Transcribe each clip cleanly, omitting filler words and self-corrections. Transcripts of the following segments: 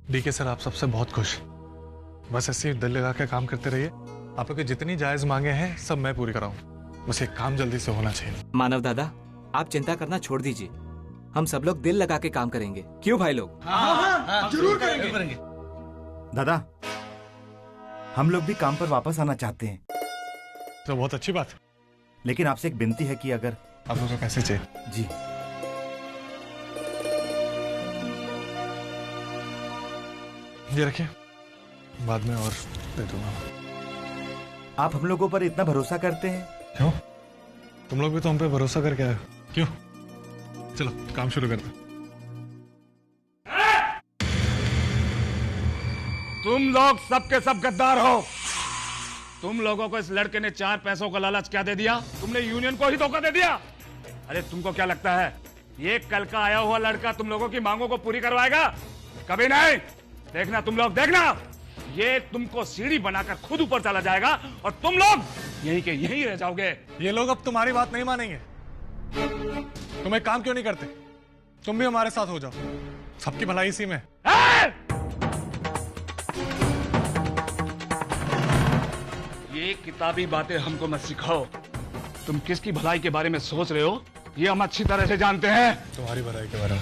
DK sir, आप सबसे बहुत खुश। बस ऐसे दिल लगा के काम करते रहिए। आप लोग की जितनी जायज मांगे हैं सब मैं पूरी कराऊं। बस एक काम जल्दी से होना चाहिए। मानव दादा, आप चिंता करना छोड़ दीजिए। हम सब लोग दिल लगा के काम करेंगे। क्यों भाई लोग? हाँ, जरूर करेंगे। दादा, हम लोग भी काम पर वापस आना चाहते हैं। तो बहुत अच्छी बात, लेकिन आपसे एक विनती है कि अगर आप लोगों को पैसे चाहिए। जी, ये रखिए, बाद में और दे दूंगा। आप हम लोगों पर इतना भरोसा करते हैं। क्यों? तुम लोग भी तो हम पे भरोसा करके आए हो। क्यों? चलो काम शुरू करते। तुम लोग सबके सब गद्दार हो। तुम लोगों को इस लड़के ने 4 पैसों का लालच क्या दे दिया? तुमने यूनियन को ही धोखा दे दिया। अरे तुमको क्या लगता है ये कल का आया हुआ लड़का तुम लोगों की मांगों को पूरी करवाएगा? कभी नहीं। देखना, तुम लोग देखना, ये तुमको सीढ़ी बनाकर खुद ऊपर चला जाएगा और तुम लोग यहीं के यहीं रह जाओगे। ये लोग अब तुम्हारी बात नहीं मानेंगे। तुम एक काम क्यों नहीं करते? तुम भी हमारे साथ हो जाओ, सबकी भलाई इसी में। ये किताबी बातें हमको मत सिखाओ। तुम किसकी भलाई के बारे में सोच रहे हो ये हम अच्छी तरह से जानते हैं। तुम्हारी भलाई के बारे में।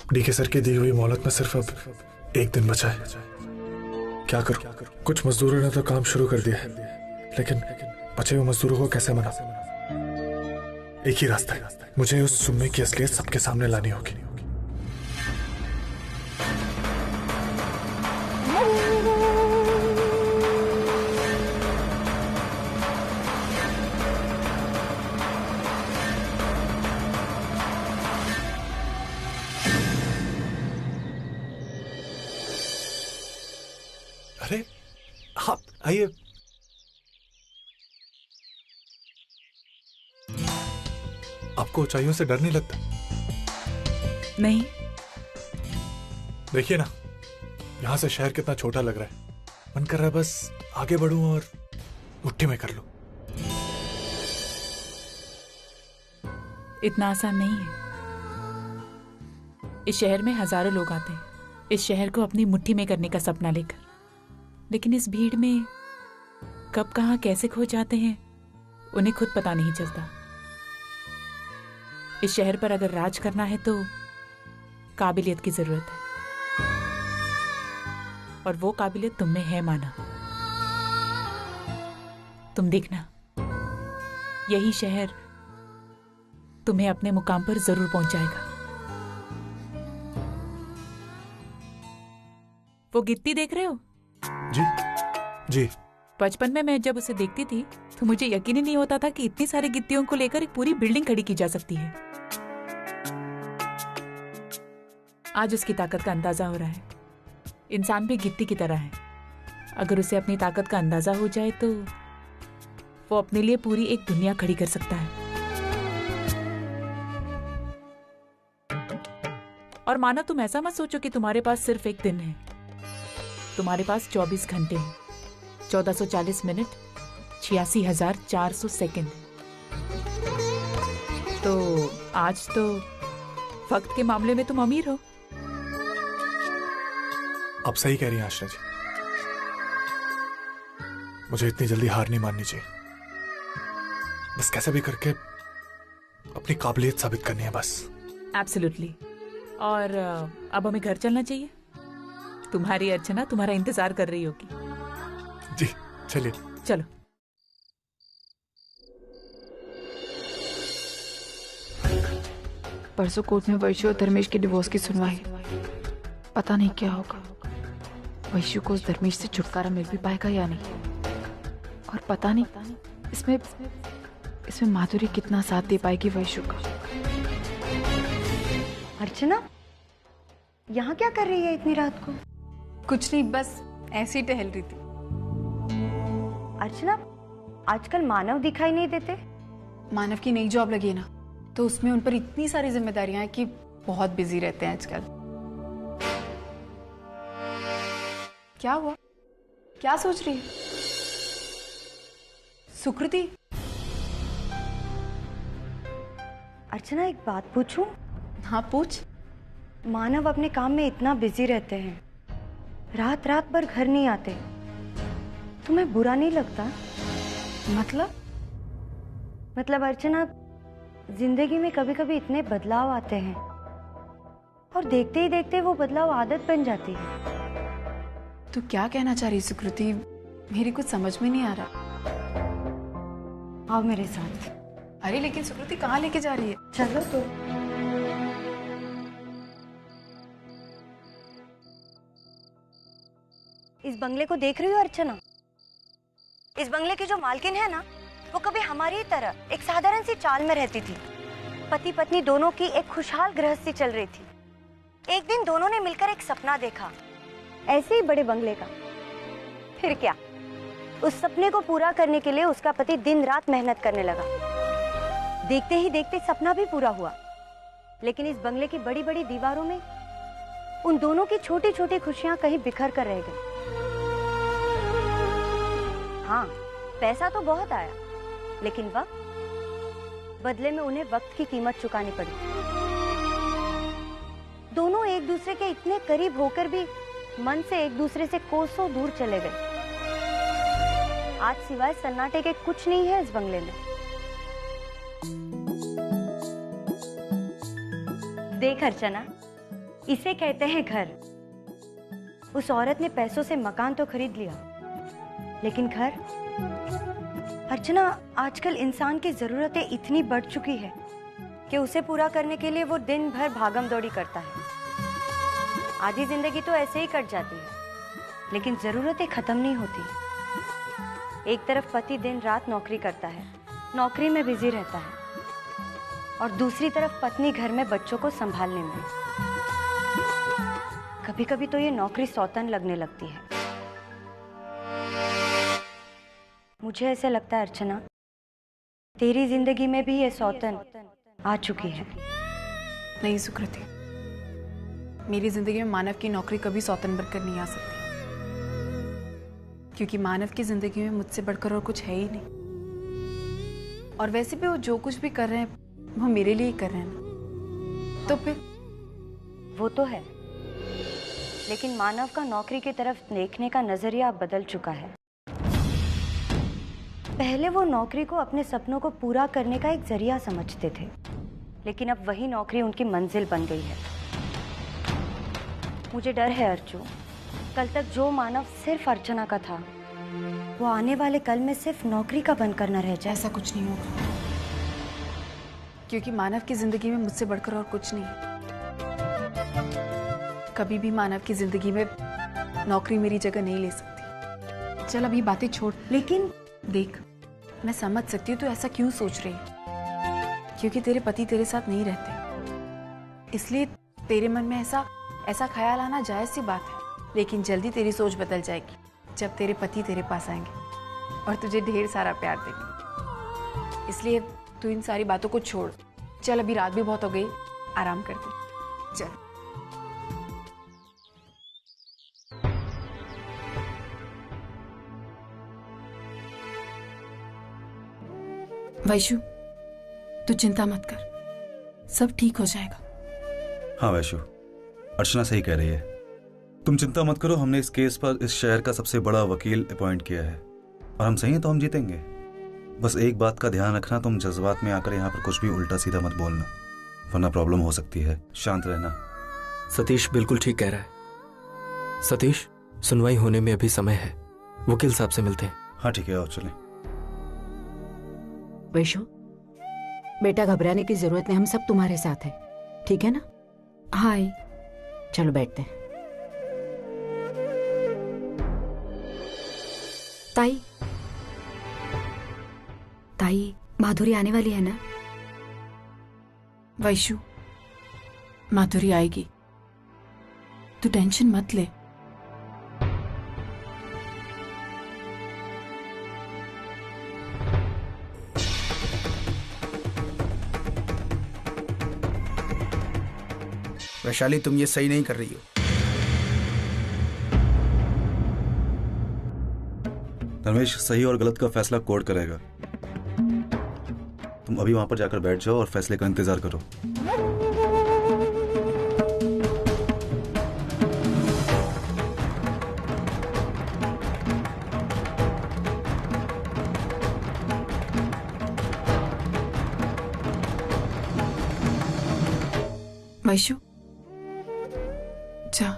डीके सर की दी हुई मोहलत में सिर्फ अब 1 दिन बचा है। क्या करूं? कुछ मजदूरों ने तो काम शुरू कर दिया है, लेकिन बचे हुए मजदूरों को कैसे मना? एक ही रास्ता है, मुझे उस सुम्मे की असलियत सबके सामने लानी होगी। अरे आप आइए। आपको ऊंचाइयों से डर नहीं लगता? नहीं। देखिए ना, यहां से शहर कितना छोटा लग रहा है। मन कर रहा है बस आगे बढ़ूं और मुट्ठी में कर लूं। इतना आसान नहीं है। इस शहर में हजारों लोग आते हैं इस शहर को अपनी मुट्ठी में करने का सपना लेकर, लेकिन इस भीड़ में कब कहां कैसे खो जाते हैं उन्हें खुद पता नहीं चलता। इस शहर पर अगर राज करना है तो काबिलियत की जरूरत है, और वो काबिलियत तुम में है माना। तुम देखना, यही शहर तुम्हें अपने मुकाम पर जरूर पहुंचाएगा। वो गिट्टी देख रहे हो? जी जी। बचपन में मैं जब उसे देखती थी तो मुझे यकीन ही नहीं होता था कि इतनी सारी गिट्टियों को लेकर एक पूरी बिल्डिंग खड़ी की जा सकती है। आज उसकी ताकत का अंदाजा हो रहा है। इंसान भी गिट्टी की तरह है, अगर उसे अपनी ताकत का अंदाजा हो जाए तो वो अपने लिए पूरी एक दुनिया खड़ी कर सकता है। और माना, तुम ऐसा मत सोचो कि तुम्हारे पास सिर्फ एक दिन है। तुम्हारे पास 24 घंटे हैं, 1440 मिनट, 86,400 सेकंड। तो आज तो वक्त के मामले में तुम अमीर हो। आप सही कह रही हैं आशना जी, मुझे इतनी जल्दी हार नहीं माननी चाहिए। बस कैसे भी करके अपनी काबिलियत साबित करनी है बस। एब्सोल्युटली। और अब हमें घर चलना चाहिए। तुम्हारी अर्चना तुम्हारा इंतजार कर रही होगी। जी चलिए। चलो। परसों कोर्ट में वैशु और धर्मेश के डिवोर्स की सुनवाई। पता नहीं क्या होगा। वैशु को उस धर्मेश से छुटकारा मिल भी पाएगा या नहीं, और पता नहीं इसमें माधुरी कितना साथ दे पाएगी वैशु का। अर्चना, यहाँ क्या कर रही है इतनी रात को? कुछ नहीं, बस ऐसे ही टहल रही थी। अर्चना, आजकल मानव दिखाई नहीं देते। मानव की नई जॉब लगी है ना, तो उसमें उन पर इतनी सारी जिम्मेदारियां हैं कि बहुत बिजी रहते हैं आजकल। क्या हुआ? क्या सोच रही है सुकृति? अर्चना, एक बात पूछूं? हाँ पूछ। मानव अपने काम में इतना बिजी रहते हैं, रात रात भर घर नहीं आते। तुम्हें बुरा नहीं लगता? मतलब अर्चना, जिंदगी में कभी कभी इतने बदलाव आते हैं और देखते ही देखते वो बदलाव आदत बन जाती है। तू क्या कहना चाह रही सुकृति? मेरी कुछ समझ में नहीं आ रहा। आओ मेरे साथ। अरे लेकिन सुकृति कहाँ लेके जा रही है? चलो तो। इस बंगले को देख रही हो अर्चना? इस बंगले की जो मालकिन है ना, वो कभी हमारी ही तरह एक साधारण सी चाल में रहती थी। पति पत्नी दोनों की एक खुशहाल गृहस्थी चल रही थी। एक दिन दोनों ने मिलकर एक सपना देखा, ऐसे ही बड़े बंगले का। फिर क्या, उस सपने को पूरा करने के लिए उसका पति दिन रात मेहनत करने लगा। देखते ही देखते सपना भी पूरा हुआ, लेकिन इस बंगले की बड़ी बड़ी दीवारों में उन दोनों की छोटी छोटी खुशियां कहीं बिखर कर रह गई। हाँ, पैसा तो बहुत आया, लेकिन वक्त, बदले में उन्हें वक्त की कीमत चुकानी पड़ी। दोनों एक दूसरे के इतने करीब होकर भी मन से एक दूसरे से कोसों दूर चले गए। आज सिवाय सन्नाटे के कुछ नहीं है इस बंगले में। देख अर्चना, इसे कहते हैं घर। उस औरत ने पैसों से मकान तो खरीद लिया, लेकिन घर? अर्चना, आजकल इंसान की जरूरतें इतनी बढ़ चुकी है कि उसे पूरा करने के लिए वो दिन भर भागम दौड़ी करता है। आधी जिंदगी तो ऐसे ही कट जाती है, लेकिन जरूरतें खत्म नहीं होती। एक तरफ पति दिन रात नौकरी करता है, नौकरी में बिजी रहता है, और दूसरी तरफ पत्नी घर में बच्चों को संभालने में। कभी कभी तो ये नौकरी सौतन लगने लगती है। मुझे ऐसे लगता है अर्चना, तेरी जिंदगी में भी ये सौतन आ चुकी है। नहीं सुकृति, मेरी जिंदगी में मानव की नौकरी कभी सौतन बनकर नहीं आ सकती, क्योंकि मानव की जिंदगी में मुझसे बढ़कर और कुछ है ही नहीं। और वैसे भी वो जो कुछ भी कर रहे हैं वो मेरे लिए ही कर रहे हैं ना। तो फिर वो तो है, लेकिन मानव का नौकरी की तरफ देखने का नजरिया अब बदल चुका है। पहले वो नौकरी को अपने सपनों को पूरा करने का एक जरिया समझते थे, लेकिन अब वही नौकरी उनकी मंजिल बन गई है। मुझे डर है अर्चू, कल तक जो मानव सिर्फ अर्चना का था, वो आने वाले कल में सिर्फ नौकरी का बनकर न रह जाए। ऐसा कुछ नहीं होगा, क्योंकि मानव की जिंदगी में मुझसे बढ़कर और कुछ नहीं है। कभी भी मानव की जिंदगी में नौकरी मेरी जगह नहीं ले सकती। चल अभी बातें छोड़। लेकिन देख, मैं समझ सकती हूँ तू ऐसा क्यों सोच रही है, क्योंकि तेरे पति तेरे साथ नहीं रहते, इसलिए तेरे मन में ऐसा ख्याल आना जायज सी बात है। लेकिन जल्दी तेरी सोच बदल जाएगी जब तेरे पति तेरे पास आएंगे और तुझे ढेर सारा प्यार देंगे। इसलिए तू इन सारी बातों को छोड़। चल अभी रात भी बहुत हो गई, आराम कर दे। चल। वैशु, तू चिंता मत कर, सब ठीक हो जाएगा। हाँ वैशु, अर्चना सही कह रही है। तुम चिंता मत करो, हमने इस केस पर इस शहर का सबसे बड़ा वकील अपॉइंट किया है, और हम सही हैं तो हम जीतेंगे। बस एक बात का ध्यान रखना, तुम जज्बात में आकर यहाँ पर कुछ भी उल्टा सीधा मत बोलना, वरना प्रॉब्लम हो सकती है। शांत रहना। सतीश बिल्कुल ठीक कह रहा है। सतीश, सुनवाई होने में अभी समय है, वकील साहब से मिलते हैं। हाँ ठीक है, और चलें। वैशु बेटा, घबराने की जरूरत नहीं, हम सब तुम्हारे साथ हैं, ठीक है ना? हाय, चलो बैठते हैं। ताई, माधुरी आने वाली है ना? वैशु, माधुरी आएगी, तू टेंशन मत ले। वैशाली, तुम ये सही नहीं कर रही हो। धर्मेश, सही और गलत का फैसला कोर्ट करेगा। तुम अभी वहां पर जाकर बैठ जाओ और फैसले का इंतजार करो। वैशु, जा।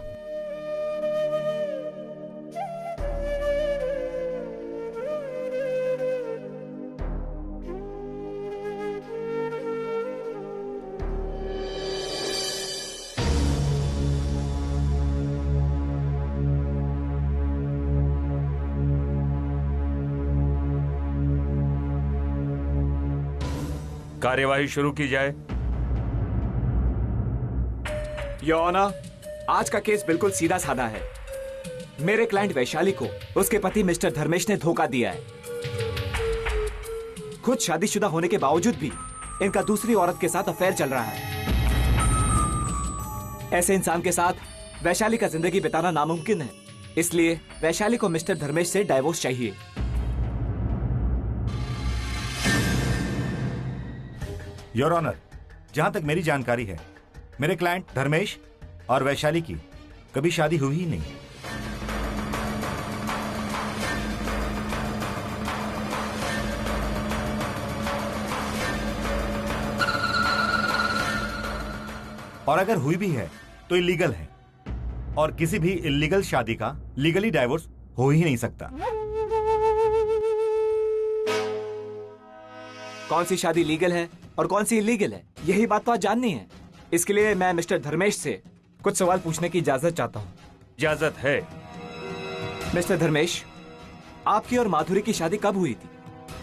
कार्यवाही शुरू की जाए। योर ऑनर, आज का केस बिल्कुल सीधा साधा है। मेरे क्लाइंट वैशाली को उसके पति मिस्टर धर्मेश ने धोखा दिया है। खुद शादीशुदा होने के बावजूद भी इनका दूसरी औरत के साथ अफेयर चल रहा है। ऐसे इंसान के साथ वैशाली का जिंदगी बिताना नामुमकिन है। इसलिए वैशाली को मिस्टर धर्मेश से डाइवोर्स चाहिए। योर ऑनर, जहां तक मेरी जानकारी है, मेरे क्लाइंट धर्मेश और वैशाली की कभी शादी हुई ही नहीं। और अगर हुई भी है तो इलीगल है, और किसी भी इलीगल शादी का लीगली डाइवोर्स हो ही नहीं सकता। कौन सी शादी लीगल है और कौन सी इलीगल है, यही बात तो आज जाननी है। इसके लिए मैं मिस्टर धर्मेश से कुछ सवाल पूछने की इजाजत चाहता हूँ। इजाजत है। मिस्टर धर्मेश, आपकी और माधुरी की शादी कब हुई थी?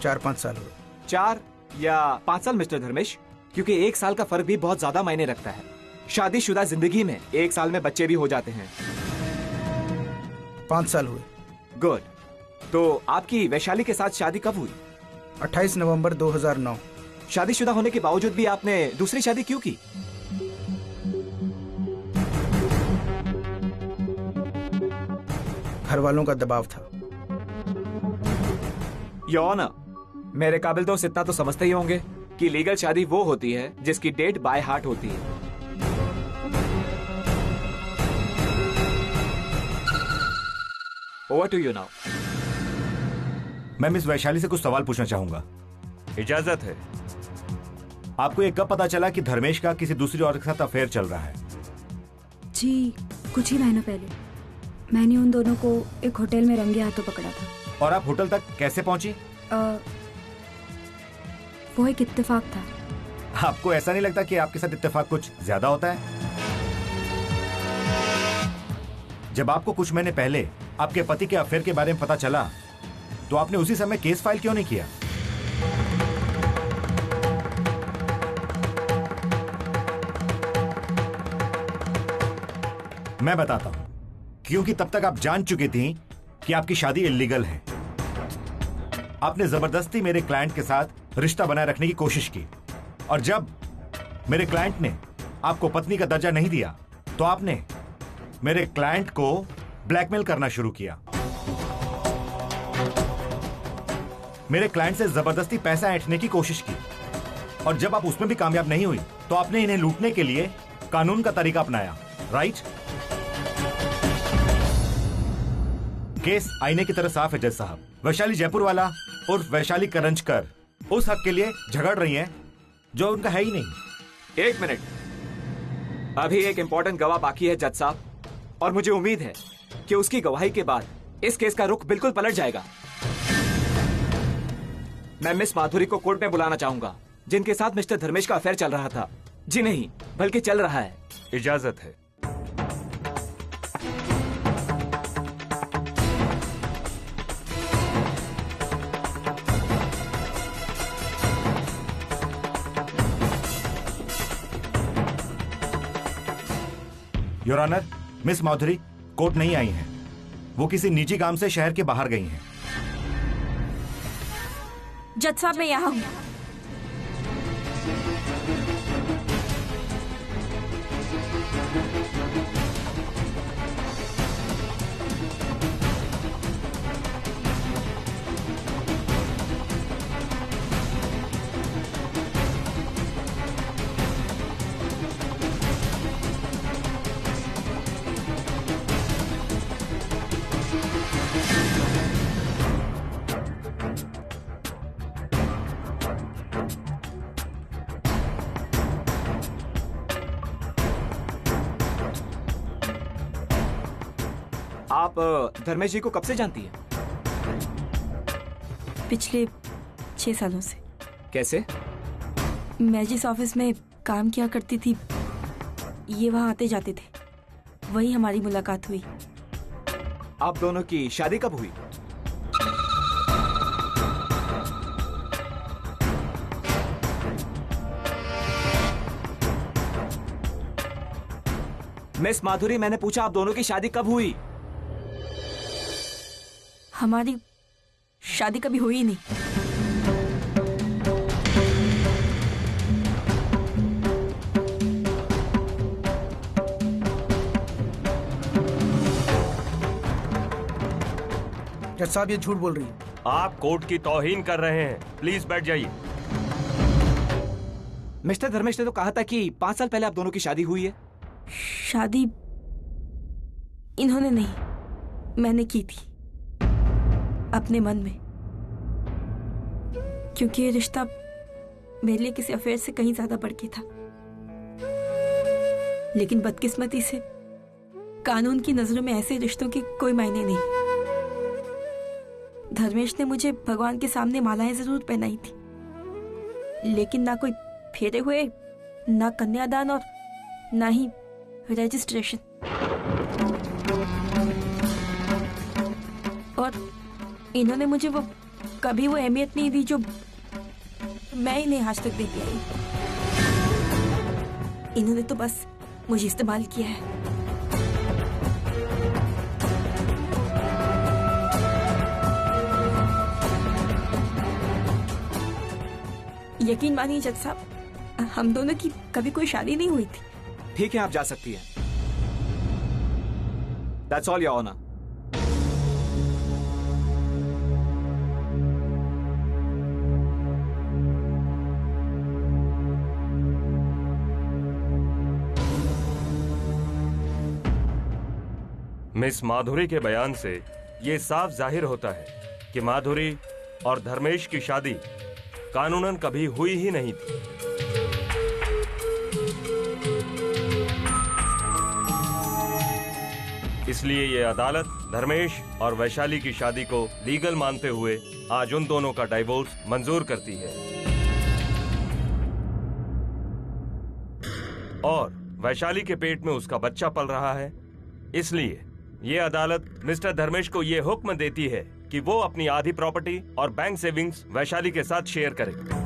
4-5 साल हुए। 4 या 5 साल मिस्टर धर्मेश? क्योंकि 1 साल का फर्क भी बहुत ज्यादा मायने रखता है। शादीशुदा जिंदगी में 1 साल में बच्चे भी हो जाते हैं। 5 साल हुए। गुड। तो आपकी वैशाली के साथ शादी कब हुई? 28 नवंबर 2009। शादीशुदा होने के बावजूद भी आपने दूसरी शादी क्यों की? घर वालों का दबाव था। योर ऑनर, मेरे काबिल दोस्त इतना तो समझते ही होंगे कि लीगल शादी वो होती है जिसकी डेट बाय हार्ट होती है। Over to you now. मैं मिस वैशाली से कुछ सवाल पूछना चाहूंगा। इजाजत है। आपको ये कब पता चला कि धर्मेश का किसी दूसरी औरत के साथ अफेयर चल रहा है? जी, कुछ ही महीनों पहले मैंने उन दोनों को एक होटल में रंगे हाथों पकड़ा था। और आप होटल तक कैसे पहुंची? वो एक इत्तेफाक था। आपको ऐसा नहीं लगता कि आपके साथ इत्तेफाक कुछ ज्यादा होता है? जब आपको कुछ महीने पहले आपके पति के अफेयर के बारे में पता चला, तो आपने उसी समय केस फाइल क्यों नहीं किया? मैं बताता हूं। क्योंकि तब तक आप जान चुकी थी कि आपकी शादी इल्लीगल है। आपने जबरदस्ती मेरे क्लाइंट के साथ रिश्ता बनाए रखने की कोशिश की, और जब मेरे क्लाइंट ने आपको पत्नी का दर्जा नहीं दिया, तो आपने मेरे क्लाइंट को ब्लैकमेल करना शुरू किया। मेरे क्लाइंट से जबरदस्ती पैसा ऐंठने की कोशिश की, और जब आप उसमें भी कामयाब नहीं हुई, तो आपने इन्हें लूटने के लिए कानून का तरीका अपनाया। राइट? केस आईने की तरह साफ है जज साहब। वैशाली जयपुर वाला और वैशाली करंजकर उस हक के लिए झगड़ रही हैं जो उनका है ही नहीं। 1 मिनट, अभी एक इंपॉर्टेंट गवाह बाकी है जज साहब, और मुझे उम्मीद है कि उसकी गवाही के बाद इस केस का रुख बिल्कुल पलट जाएगा। मैं मिस माधुरी को कोर्ट में बुलाना चाहूंगा, जिनके साथ मिस्टर धर्मेश का अफेयर चल रहा था। जी नहीं, बल्कि चल रहा है। इजाजत है। Your honour, miss Madhuri court नहीं आई हैं। वो किसी निजी काम से शहर के बाहर गई हैं। जज साहब, मैं यहाँ हूँ। आप धर्मेश जी को कब से जानती हैं? पिछले 6 सालों से। कैसे? मैं जिस ऑफिस में काम किया करती थी, ये वहाँ आते जाते थे, वही हमारी मुलाकात हुई। आप दोनों की शादी कब हुई? मिस माधुरी, मैंने पूछा आप दोनों की शादी कब हुई? हमारी शादी कभी हुई ही नहीं। जज साहब, ये झूठ बोल रही है। आप कोर्ट की तौहीन कर रहे हैं। प्लीज बैठ जाइए। मिस्टर धर्मेश ने तो कहा था कि 5 साल पहले आप दोनों की शादी हुई है। शादी इन्होंने नहीं, मैंने की थी अपने मन में, क्योंकि ये रिश्ता मेरे लिए किसी अफेयर से कहीं ज्यादा बढ़ के था। लेकिन बदकिस्मती से कानून की नजरों में ऐसे रिश्तों के कोई मायने नहीं। धर्मेश ने मुझे भगवान के सामने मालाएं जरूर पहनाई थी, लेकिन ना कोई फेरे हुए, ना कन्यादान और ना ही रजिस्ट्रेशन। और इन्होंने मुझे कभी वो अहमियत नहीं दी जो मैं इन्हें आज तक देती आई। इन्होंने तो बस मुझे इस्तेमाल किया है। यकीन मानिए जज साहब, हम दोनों की कभी कोई शादी नहीं हुई थी। ठीक है, आप जा सकती हैं। That's all, Your Honor. Miss Madhuri के बयान से ये साफ जाहिर होता है कि माधुरी और धर्मेश की शादी कानूनन कभी हुई ही नहीं थी। इसलिए ये अदालत धर्मेश और वैशाली की शादी को लीगल मानते हुए आज उन दोनों का डाइवोर्स मंजूर करती है। और वैशाली के पेट में उसका बच्चा पल रहा है, इसलिए ये अदालत मिस्टर धर्मेश को ये हुक्म देती है कि वो अपनी आधी प्रॉपर्टी और बैंक सेविंग्स वैशाली के साथ शेयर करे।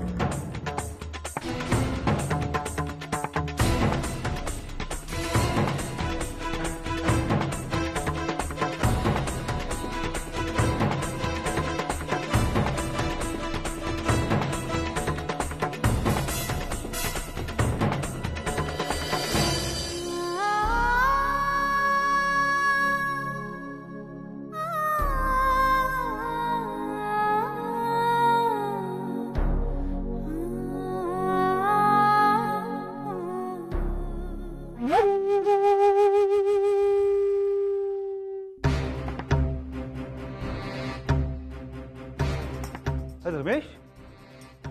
धर्मेश,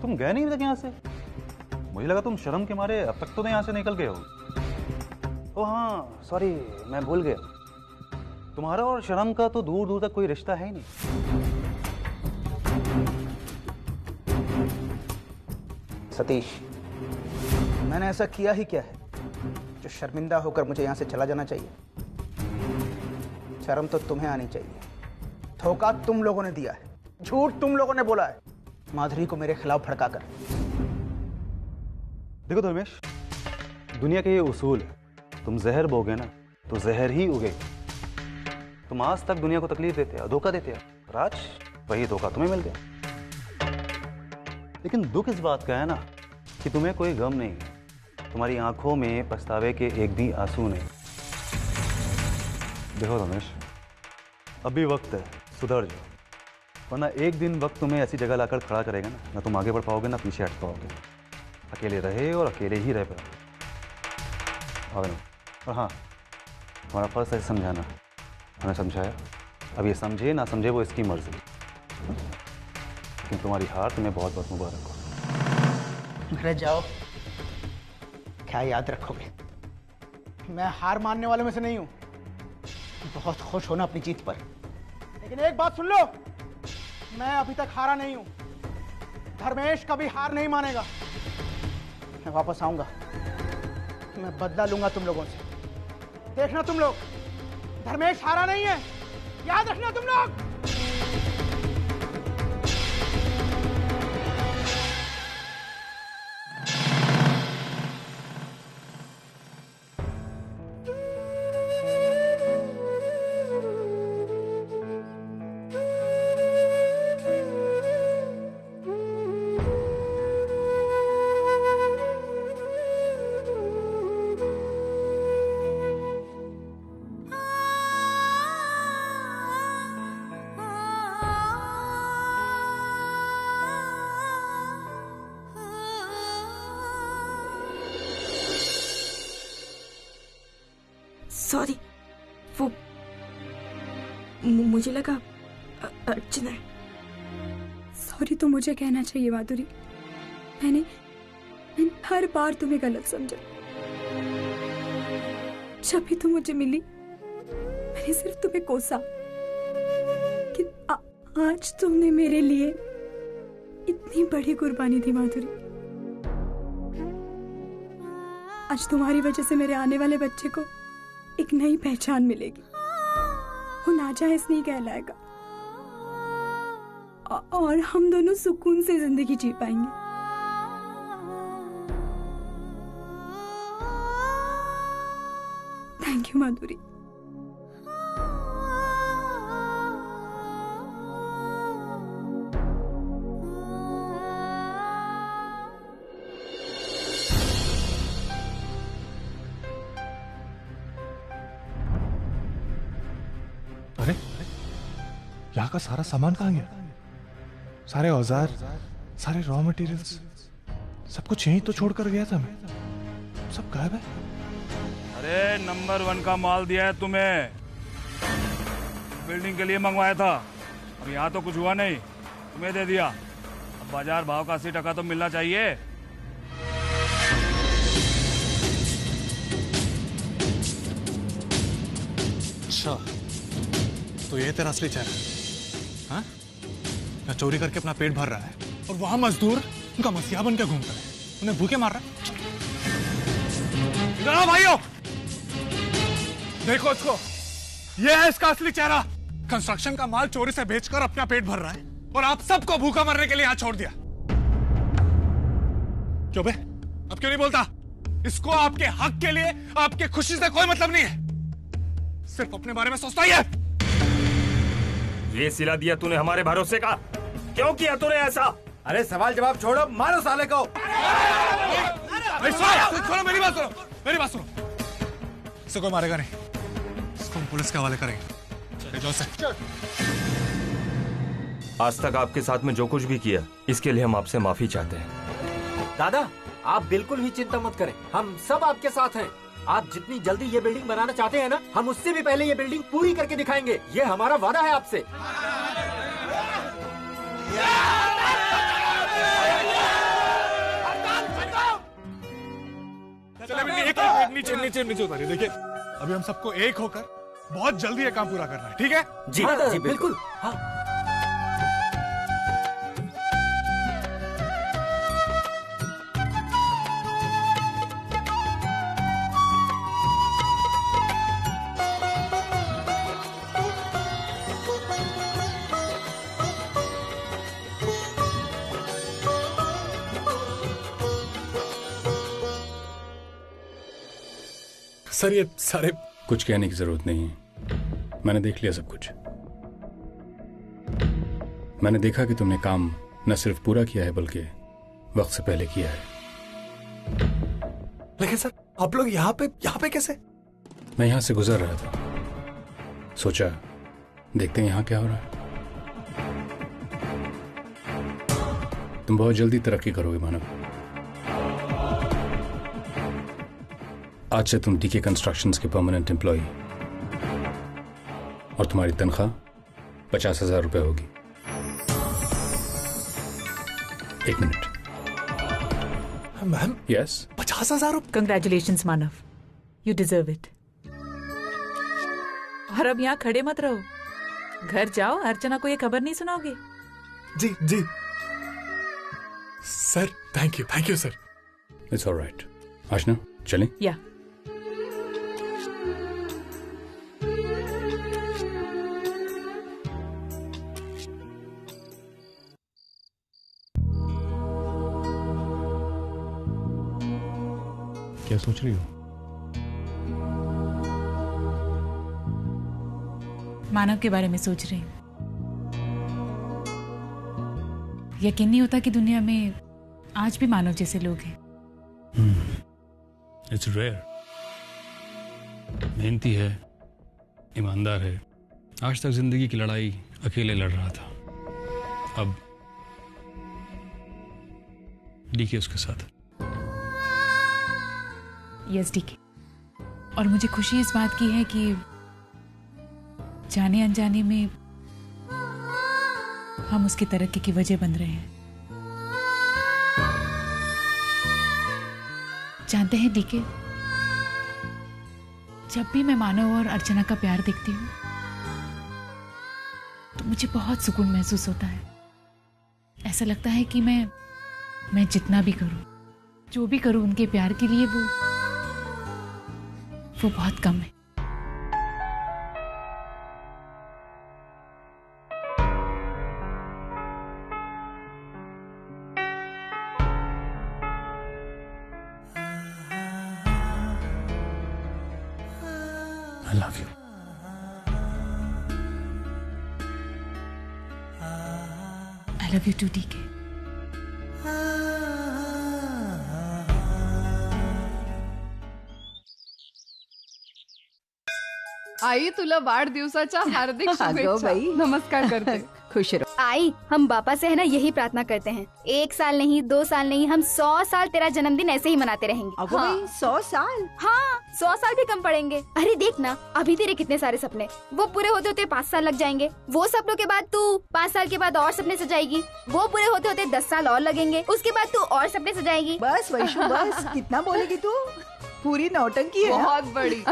तुम गए नहीं तक यहाँ से? मुझे लगा तुम शर्म के मारे अब तक तो नहीं यहाँ से निकल गए हो। ओ हाँ, सॉरी, मैं भूल गया। तुम्हारा और शर्म का तो दूर दूर तक कोई रिश्ता है ही नहीं। सतीश, मैंने ऐसा किया ही क्या है जो शर्मिंदा होकर मुझे यहाँ से चला जाना चाहिए? शर्म तो तुम्हें आनी चाहिए। धोखा तुम लोगों ने दिया है, झूठ तुम लोगों ने बोला है माधुरी को मेरे खिलाफ भड़काकर। देखो धर्मेश, दुनिया के ये उसूल है, तुम जहर बोगे ना तो जहर ही उगेगी। तुम आज तक दुनिया को तकलीफ देते हो, धोखा देते हो, और आज वही धोखा तुम्हें मिल गया। लेकिन दुख इस बात का है ना कि तुम्हें कोई गम नहीं है, तुम्हारी आंखों में पछतावे के एक भी आंसू नहीं। देखो रमेश, अभी वक्त है, सुधर जाओ, वरना एक दिन वक्त तुम्हें ऐसी जगह लाकर खड़ा करेगा ना तुम आगे बढ़ पाओगे ना पीछे हट पाओगे। अकेले रहे और अकेले ही रह पाओगे। और हाँ, तुम्हारा फर्ज है समझाना, हमें समझाया, अब ये समझे ना समझे वो इसकी मर्जी, लेकिन तुम्हारी हार तुम्हें बहुत बहुत मुबारक हो। रह जाओ, क्या याद रखोगे? मैं हार मानने वालों में से नहीं हूं। बहुत खुश हो ना अपनी जीत पर, लेकिन एक बात सुन लो, मैं अभी तक हारा नहीं हूं। धर्मेश कभी हार नहीं मानेगा। मैं वापस आऊंगा, मैं बदला लूंगा तुम लोगों से। देखना तुम लोग, धर्मेश हारा नहीं है, याद रखना तुम लोग। सॉरी, वो मुझे लगा अर्चना है। सॉरी तो मुझे कहना चाहिए माधुरी। मैंने हर बार तुम्हें गलत समझा। जब भी तुम मुझे मिली मैंने सिर्फ तुम्हें कोसा कि आज तुमने मेरे लिए इतनी बड़ी कुर्बानी दी माधुरी। आज तुम्हारी वजह से मेरे आने वाले बच्चे को एक नई पहचान मिलेगी। वो नाजायज नहीं कहलाएगा और हम दोनों सुकून से जिंदगी जी पाएंगे। थैंक यू माधुरी। अरे यहाँ का सारा सामान कहाँ गया? सारे औजार, सारे रॉ मटेरियल्स, सब कुछ यहीं तो छोड़कर गया था मैं। सब गायब है। अरे नंबर 1 का माल दिया है तुम्हें, बिल्डिंग के लिए मंगवाया था। अब यहाँ तो कुछ हुआ नहीं, तुम्हें दे दिया। अब बाजार भाव का 80% तो मिलना चाहिए। अच्छा, तो ये तेरा असली चेहरा? हाँ? ना चोरी करके अपना पेट भर रहा है और वहां मजदूर उनका मसीहा बनकर घूमता है, उन्हें भूखे मार रहा है। इधर आओ भाइयों, देखो इसको, ये है इसका असली चेहरा। कंस्ट्रक्शन का माल चोरी से बेचकर अपना पेट भर रहा है और आप सबको भूखा मरने के लिए यहाँ छोड़ दिया। क्यों बे? अब क्यों नहीं बोलता? इसको आपके हक के लिए, आपके खुशी से कोई मतलब नहीं है, सिर्फ अपने बारे में सोचता ही है। ये सिला दिया तूने हमारे भरोसे का, क्यों किया तूने ऐसा? अरे सवाल जवाब छोड़ो, मारो साले को। छोड़ो, मेरी बात सुनो, मेरी बात सुनो। इसे कोई मारेगा नहीं, इसको हम पुलिस के हवाले करेंगे। जो से आज तक आपके साथ में जो कुछ भी किया, इसके लिए हम आपसे माफी चाहते हैं। दादा, आप बिल्कुल भी चिंता मत करें, हम सब आपके साथ हैं। आप जितनी जल्दी ये बिल्डिंग बनाना चाहते हैं ना, हम उससे भी पहले ये बिल्डिंग पूरी करके दिखाएंगे। ये हमारा वादा है आपसे। नीचे नीचे नीचे उतारिए। देखिए, अभी हम सबको एक होकर बहुत जल्दी ये काम पूरा करना है, ठीक है? जी, जी बिल्कुल। हाँ। सर, ये सारे कुछ कहने की जरूरत नहीं है, मैंने देख लिया सब कुछ। मैंने देखा कि तुमने काम न सिर्फ पूरा किया है बल्कि वक्त से पहले किया है। लेकिन सर, आप लोग यहाँ पे कैसे? मैं यहाँ से गुजर रहा था, सोचा देखते हैं यहाँ क्या हो रहा है। तुम बहुत जल्दी तरक्की करोगे मानव। आज से तुम डीके कंस्ट्रक्शंस के परमानेंट एम्प्लॉय और तुम्हारी तनख्वाह 50,000 रुपए होगी। 1 मिनट। मैम, यस, 50,000 रुपए? Congratulations Manav, you deserve it. और अब यहाँ खड़े मत रहो, घर जाओ। अर्चना को ये खबर नहीं सुनाओगे? जी जी sir, thank you sir. It's alright. Archana चलें? या क्या सोच रही हो? मानव के बारे में सोच रही हूँ। यकीन नहीं होता कि दुनिया में आज भी मानव जैसे लोग हैं। It's rare. मेहनती है, ईमानदार है। आज तक जिंदगी की लड़ाई अकेले लड़ रहा था, अब डीके उसके साथ। Yes DK. और मुझे खुशी इस बात की है कि जाने अनजाने में हम उसकी तरक्की की वजह बन रहे हैं। जानते हैं डीके, जब भी मैं मानव और अर्चना का प्यार देखती हूँ तो मुझे बहुत सुकून महसूस होता है। ऐसा लगता है कि मैं जितना भी करूं, जो भी करूं उनके प्यार के लिए वो बहुत कम है। I love you. I love you too, DK. आई तुला वाढदिवसाच्या हार्दिक अगं शुभेच्छा। बाई. नमस्कार करते। खुश रहो। आई, हम बापा से है ना यही प्रार्थना करते हैं, 1 साल नहीं 2 साल नहीं, हम 100 साल तेरा जन्मदिन ऐसे ही मनाते रहेंगे। अगो भाई, 100 साल? हाँ, 100 साल भी कम पड़ेंगे। अरे देख ना, अभी तेरे कितने सारे सपने, वो पूरे होते होते 5 साल लग जाएंगे। वो सपनों के बाद तू 5 साल के बाद और सपने सजाएगी, वो पूरे होते होते 10 साल और लगेंगे। उसके बाद तू और सपने सजाएगी। बस वैशु बस, कितना बोलेगी तू? पूरी नौटंकी है। बहुत बड़ी।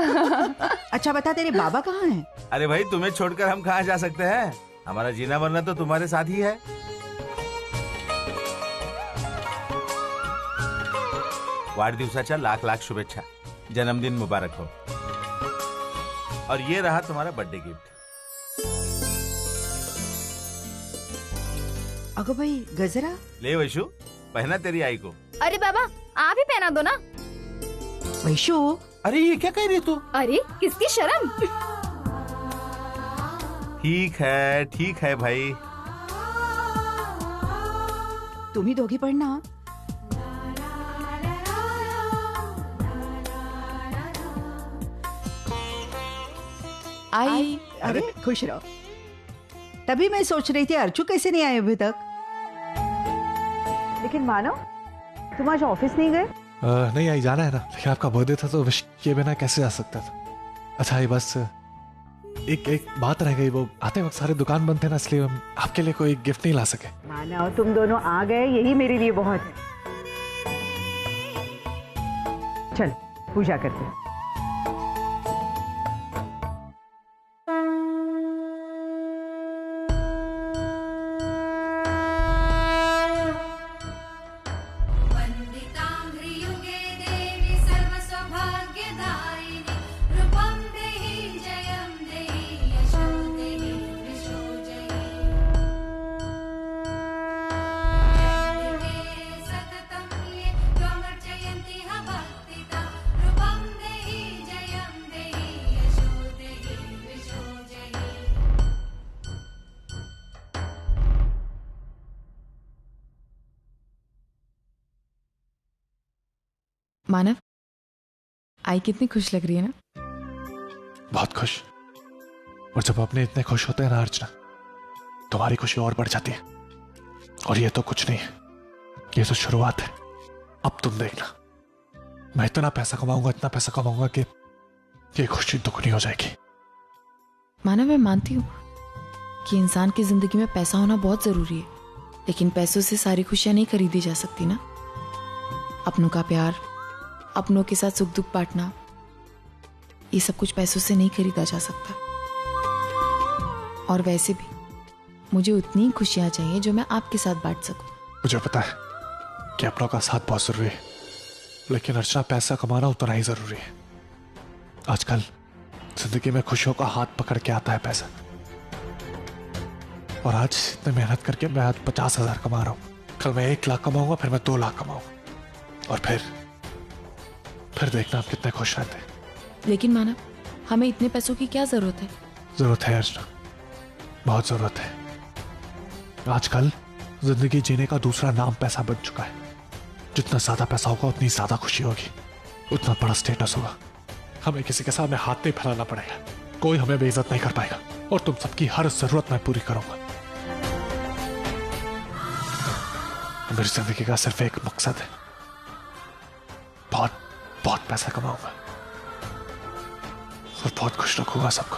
अच्छा बता, तेरे बाबा कहाँ हैं? अरे भाई, तुम्हें छोड़कर हम कहाँ जा सकते हैं? हमारा जीना मरना तो तुम्हारे साथ ही है। वाढदिवसाच्या लाख लाख शुभेच्छा, जन्मदिन मुबारक हो। और ये रहा तुम्हारा बर्थडे गिफ्ट। अगो भाई, गजरा ले वैशु, पहना तेरी आई को। अरे बाबा, आप ही पहना दो ना। वैशु, अरे ये क्या कह रही तू? अरे किसकी शर्म। ठीक है भाई। तुम्ही दोघी पडना। आई, अरे खुश रहो। तभी मैं सोच रही थी अर्चू कैसे नहीं आए अभी तक। लेकिन मानो, तुम आज ऑफिस नहीं गए? नहीं आई, जाना है ना, लेकिन आपका बर्थडे था तो विश किए बिना कैसे जा सकता था। अच्छा ये बस एक बात रह गई, वो आते वक्त सारे दुकान बंद थे ना, इसलिए हम आपके लिए कोई गिफ्ट नहीं ला सके। मानो तुम दोनों आ गए, यही मेरे लिए बहुत है। चल पूजा करते हैं। मानव, आई कितनी खुश लग रही है ना? बहुत खुश। और जब अपने इतने खुश होते हैं ना अर्चना, तुम्हारी खुशी और बढ़ जाती है। और ये तो कुछ नहीं है, ये तो शुरुआत है। अब तुम देखना, मैं इतना पैसा कमाऊंगा कि ये खुशी दुगनी हो जाएगी। मानव, मैं मानती हूँ कि इंसान की जिंदगी में पैसा होना बहुत जरूरी है, लेकिन पैसों से सारी खुशियां नहीं खरीदी जा सकती ना। अपनों का प्यार, अपनों के साथ सुख दुख बांटना, ये सब कुछ पैसों से नहीं खरीदा जा सकता। और वैसे भी मुझे उतनी खुशियाँ चाहिए जो मैं आपके साथ बांट सकूं। मुझे पता है कि अपनों का साथ बहुत जरूरी है, लेकिन अर्चना पैसा कमाना उतना ही जरूरी है। आजकल जिंदगी में खुशियों का हाथ पकड़ के आता है पैसा, और आज इतने मेहनत करके मैं आज 50,000 कमा रहा हूं। कल मैं 1 लाख कमाऊंगा, फिर मैं 2 लाख कमाऊंगा, और फिर देखना आप कितने खुश रहते हैं। लेकिन मानव, हमें इतने पैसों की क्या जरूरत है? जरूरत है अर्चना, बहुत जरूरत है। आजकल जिंदगी जीने का दूसरा नाम पैसा बन चुका है। जितना ज्यादा पैसा होगा उतनी ज्यादा खुशी होगी, उतना बड़ा स्टेटस होगा। हमें किसी के सामने हाथ नहीं फैलाना पड़ेगा, कोई हमें बेइज्जत नहीं कर पाएगा, और तुम सबकी हर जरूरत मैं पूरी करूंगा। मेरी जिंदगी का सिर्फ एक मकसद है, बहुत बहुत पैसा कमाऊंगा और बहुत खुश रखूंगा सबको।